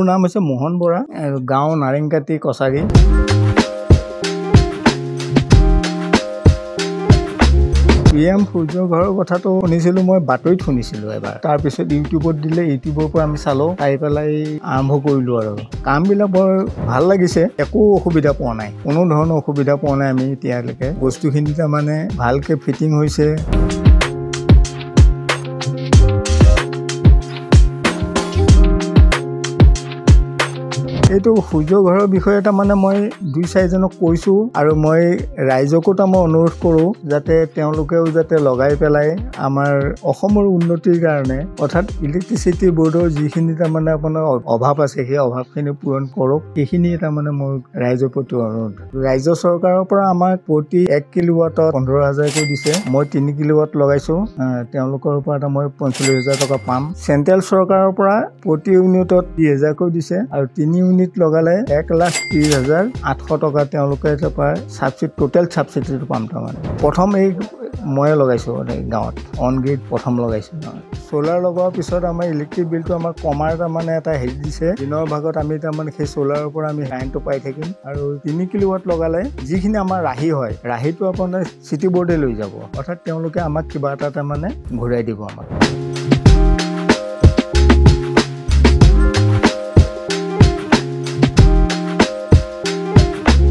মোৰ নাম হৈছে মোহন বৰা, গাঁও নাৰেংকাটি কছাৰী। PM সূৰ্য ঘৰৰ কথাটো শুনিছিলোঁ, মই বাতৰিত শুনিছিলোঁ এবাৰ। তাৰপিছত ইউটিউবত দিলে, ইউটিউবৰ পৰা আমি চালোঁ, চাই পেলাই আৰম্ভ কৰিলোঁ আৰু কামবিলাক বৰ ভাল লাগিছে, একো অসুবিধা পোৱা নাই, কোনো ধৰণৰ অসুবিধা পোৱা নাই আমি এতিয়ালৈকে। বস্তুখিনি তাৰমানে ভালকৈ ফিটিং হৈছে। এইটো সূৰ্য ঘৰৰ বিষয়ে তাৰমানে মই 2-4জনক কৈছোঁ আৰু মই ৰাইজকো মই অনুৰোধ কৰোঁ যাতে তেওঁলোকেও যাতে লগাই পেলাই আমাৰ অসমৰ উন্নতিৰ কাৰণে, অৰ্থাৎ ইলেক্ট্ৰিচিটি বৰ্ডৰ যিখিনি তাৰমানে আপোনাৰ অভাৱ আছে সেই অভাৱখিনি পূৰণ কৰক, সেইখিনি তাৰমানে মোৰ ৰাইজৰ প্ৰতি অনুৰোধ। ৰাজ্য চৰকাৰৰ পৰা আমাক প্ৰতি 1 কিলোৱাটত 15,000কৈ দিছে। মই 3 কিলোৱাট লগাইছোঁ, তেওঁলোকৰ পৰা মই 45,000 টকা পাম। চেণ্ট্ৰেল চৰকাৰৰ পৰা প্ৰতি ইউনিটত 30,000কৈ দিছে আৰু 3 ইউনিট লগালে 1,30,800 টকা তেওঁলোকে তাৰপৰা ছাবচিডি, টোটেল ছাবচিডিটো পাম। তাৰমানে প্ৰথম এই ময়ে লগাইছোঁ গাঁৱত, অন গ্ৰিড প্ৰথম লগাইছোঁ। চ'লাৰ লগোৱাৰ পিছত আমাৰ ইলেক্ট্ৰিক বিলটো আমাৰ কমাৰ তাৰমানে এটা হেৰি দিছে। দিনৰ ভাগত আমি তাৰমানে সেই চ'লাৰৰ পৰা আমি কাৰেণ্টটো পাই থাকিম আৰু 3 কিলোৱাট লগালে যিখিনি আমাৰ ৰাহি হয়, ৰাহিটো আপোনাৰ চিটি বৰ্ডে লৈ যাব, অৰ্থাৎ তেওঁলোকে আমাক কিবা এটা তাৰমানে ঘূৰাই দিব আমাক।